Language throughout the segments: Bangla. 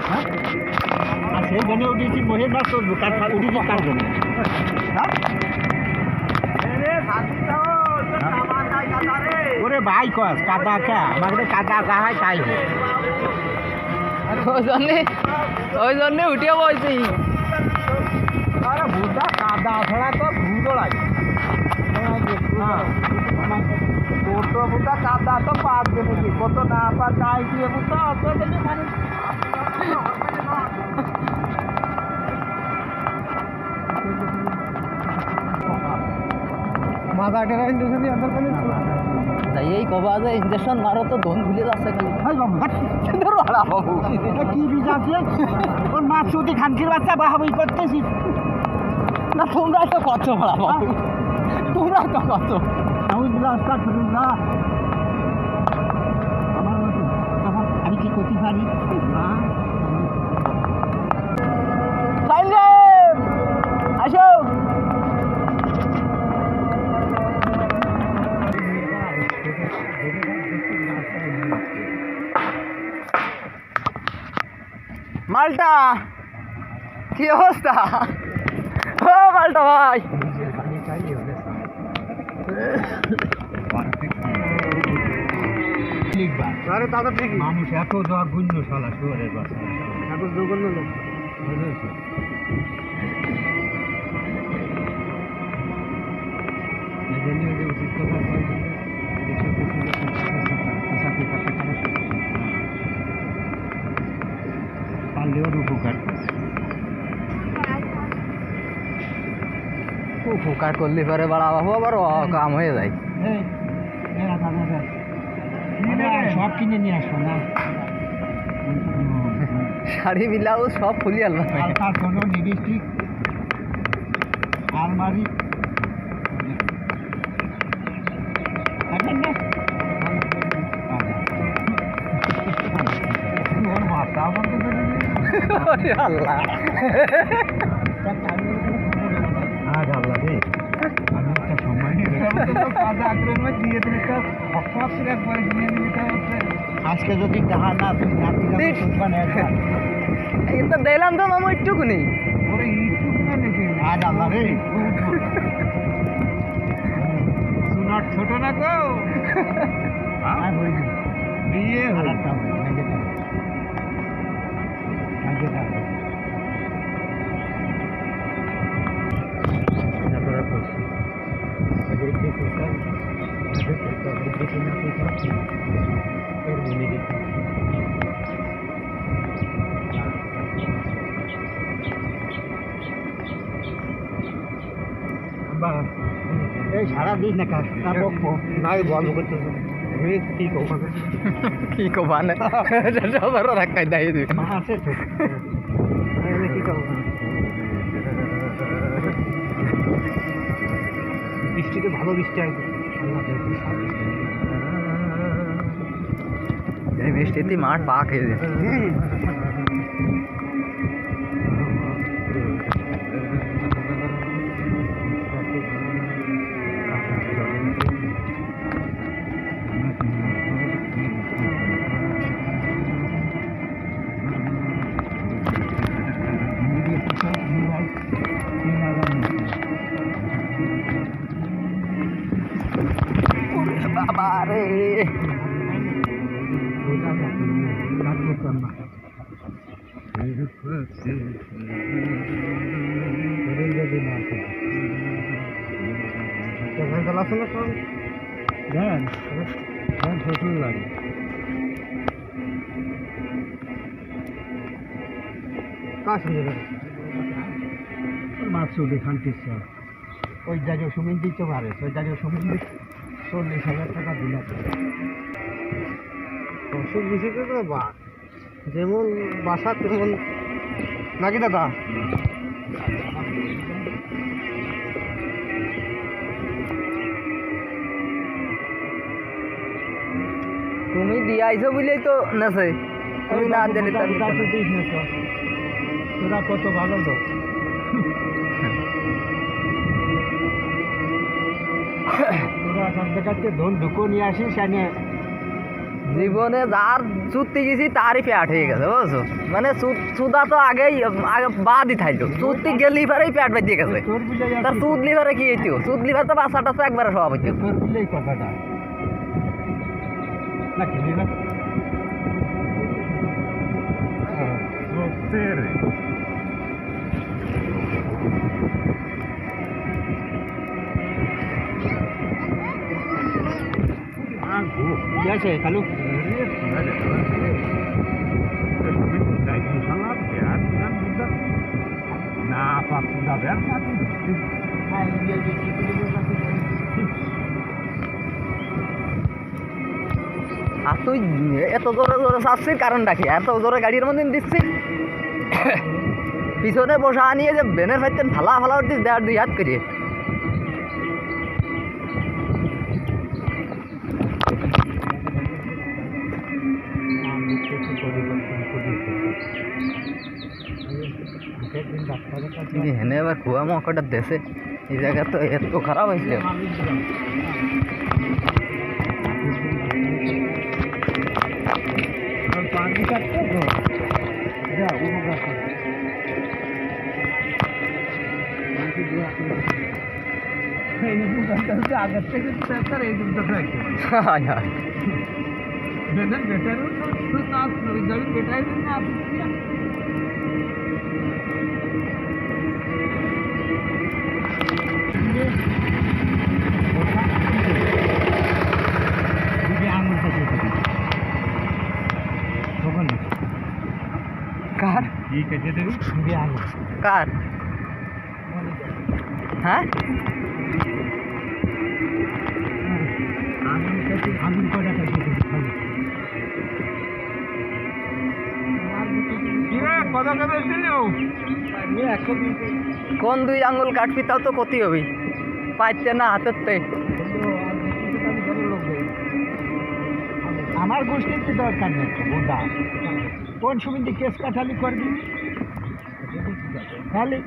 হ্যাঁ আর সেইখানে উঠেছি মহের মাছ চলবো উঠেছি কার জন্য ওরে ভাই কস কাদা খা আমাদের কাদা যা হয় তাই হোক ওই জন্যে উঠে বলছি আরে বুঝা কাদা ছাড়া তো ভুলো লাগে কত বুঝা কাদা তো পাক দেবে কি কত না পা গাই দিয়ে বুঝা অত দেখি মানে মাথা টেরা ইঞ্জেকশন আদর করে যাই এই কবা যে ইঞ্জেকশন মারো তো ধন ভুলে যাচ্ছে খালি হাই বাবু ধরো হারা বাবু কি বীজ আছে ওর মাছ যদি খানকির বাচ্চা বাহাবি করতেছিস না তোমরাই তো কত ভাড়া বাবু তোমরাই তো কত আমি রাস্তা করুন না আমার মতো তখন আমি কি করতে পারি আসো মালটা কি অবস্থা ও মালটা ভাই আরে দাদা ঠিক মানুষ এত জঘন্য শালা শুয়ারের বাচ্চা এত জঘন্য লোক উচিত কথা পারলেও উপকার উপকার করলে পরে বাড়া বাবু আবার কাম হয়ে যায় সব কিনে নিয়ে আসবো না শাড়ি বিলাউজ সব ফুলি আলবা কোনো লিপস্টিক আলমারি থাকবেন না আল্লাহ আজ আল্লাহ রে আমি একটা সময় আজকে যদি দেখা না তুমি কিন্তু দিলাম তো মামু একটুকুনি আজ আল্লাহ রে সুনাট ছোট না গো বিয়ে এই সারা দিন না কাজ না বকবো নাই বলবো করতে কি কবা কি কবা না সবার রাখাই দেয় দিবি আছে তো কি করবো বৃষ্টিতে ভালো বৃষ্টি আসবে এই বৃষ্টিতে মাঠ পাক হয়ে যায় বাবা রে শ্বশুর লাগে মাছ চুলি খানতিস ওই জায়গায় সুমিন দিতে পারে ওই জায়গায় সুমিন 40,000 টাকা দিল অসুখ বিসুখ বা যেমন বাসা তেমন নাকি দাদা তুমি দিয়ে আইছো বলেই তো নেছে তুমি না দিলে তোরা কত ভালো লোক তোরা সব দেখাচ্ছে ধন ঢুকো নিয়ে আসিস এনে জীবনে যার চুতি গেছি তারই পেট হয়ে গেছে বুঝছো মানে চুদা তো আগেই আগে বাদই থাইলো চুতি গেলি লিভারেই পেট বেঁচে গেছে তোর বুঝে তার সুদ লিভারে কি হইতো সুদ লিভার তো বাচ্চাটা তো একবারে সব হইতো তোর বুঝলেই কথাটা না কি না কি আছে কালু না পাপু যাবে আর তুই এত জোরে জোরে চাচ্ছিস কারণটা কি এত জোরে গাড়ির মধ্যে দিচ্ছি পিছনে বসা নিয়ে যে বেনের ফাইতেন ফালা ফালা উঠছিস দেওয়ার দুই হাত করিয়ে হেনে এবার কুয়া মকটা দেশে এই জায়গা তো এত খারাপ হয়েছিল আগের থেকে এই দুধটা হায় হায় বেটার গাড়ি বেটাই না কার কি কেটে দেবি কার হ্যাঁ আঙুল কয়টা কেটে দেবি কথা কথা ছিল কোন দুই আঙ্গুল কাটবি তাও তো ক্ষতি হবি পাইতে না হাতের তে আমার গোষ্ঠীর কি দরকার নেই বোধা কোন সুবিধে কেস কাঠালি করবি খালি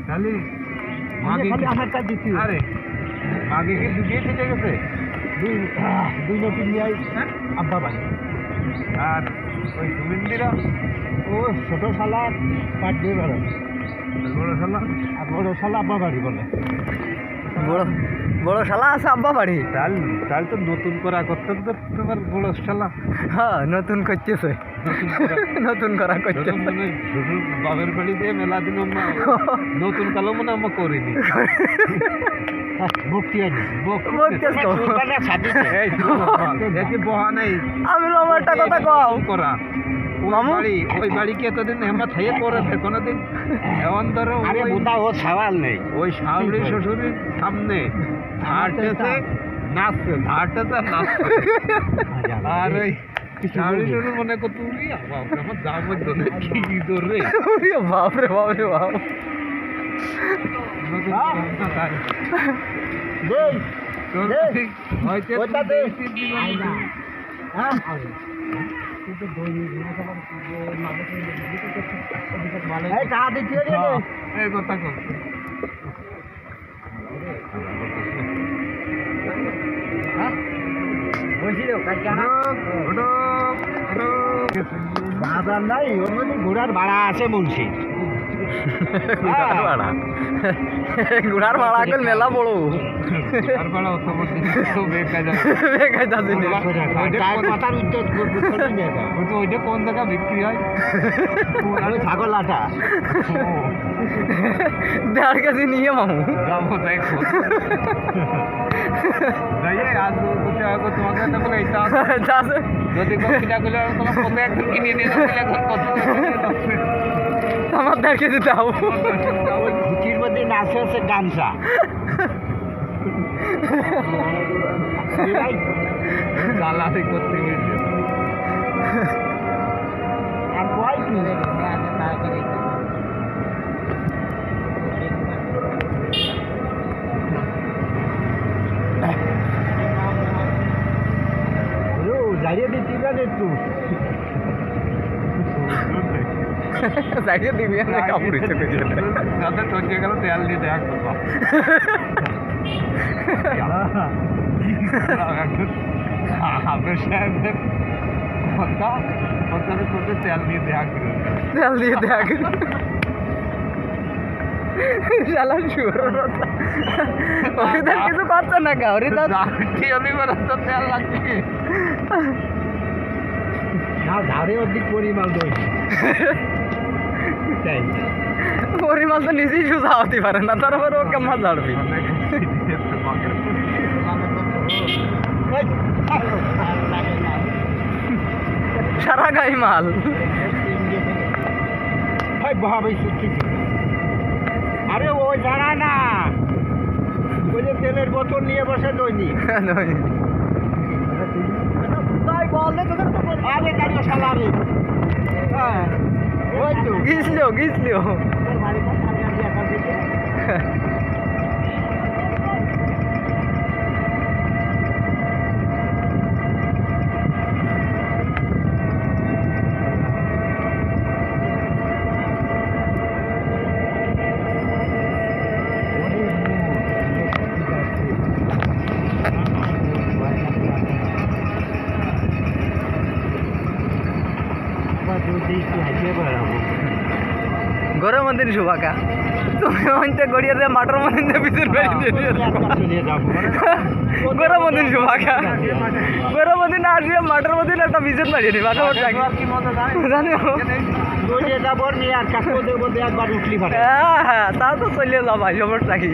খালি খালি আমার কাজ দিচ্ছি আরে আগে কি দুটিয়ে থেকে গেছে দুই নতুন নিয়ে আব্বা বাড়ি আর ওই সুমিন্দিরা ও ছোট শালা পাট দিয়ে বেড়ায় বড় শালা আর বড় শালা আব্বা বাড়ি বলে বড় বড় শালা আছে আব্বা বাড়ি তাহলে তো নতুন করা করতে তো তোমার বড় শালা হ্যাঁ নতুন করতেছে নতুন করা করতেছে শ্বশুর বাবের বাড়ি দিয়ে মেলা দিন নতুন কালো মনে আমরা করিনি বহা নেই আমি আমার একটা কথা কও করা মামু ওই বাড়ি কি এতদিন আমরা থাইয়ে করেছে কোনোদিন এমন ধরো ও সাওয়াল নেই ওই শাশুড়ি শ্বশুরের সামনে হাঁটতেছে নাচছে হাঁটতেছে নাচছে আর ওই শাশুড়ি শ্বশুর মনে করতো আমার দামের ধরে কি ধরে বাপরে বাপরে বাপ বাজার নাই ওর মধ্যে ঘোড়ার ভাড়া আছে মুন্সি গুড়ার ভাড়া কল মেলা বড় আর ভাড়া অত বড় তো বেকার ওইটা কোন জায়গা বিক্রি হয় ছাগল আটা 1.5 কেজি নিয়ে মামু যাবো দেখো আজ তোমাকে একটা বলে এইটা যদি কিনা করলে তোমার কত একদিন কিনে নিয়ে যাবে এখন কত আমার 1.5 কেজি দাও ওই ধুতির মধ্যে নাচে আছে গামছা জ্বালাতে করতে আর কয় কি যাইয়ে দিচ্ছি না একটু যাইয়ে দিবি না কাপড় ইচ্ছে করে যাদের টনকে গেল তেল দিয়ে দেখ আপনার সাহেব পঞ্চাশের মধ্যে তেল দিয়ে দেয়া করে তেল দিয়ে দেখ শালা শুয়োর হরিদার কিছু করছে না কা হরিদার তো তেল লাগছে কি না ধারে অধিক পরিমাণ দই তাই পরিমাণ তো নিজেই সোজা হতে পারে না তারপরে ও কেমন ঝাড়বি সারা গাই মাল আরে ওই দাঁড়া না ওই যে তেলের বোতল নিয়ে বসে দৈনিক আরে গাড়ি সালাবে হ্যাঁ ওই তো গিসলিও গিসলিও গরম দিন শুভাকা তুমি ওইতে গড়িয়ে মাটার মধ্যে পিছন গরম দিন শুভাকা গরম দিন আসবে মাটার মধ্যে একটা পিছন মারিয়ে নিবা খবর থাকি জানিও হ্যাঁ হ্যাঁ তা তো চলিয়ে যাবা খবর থাকি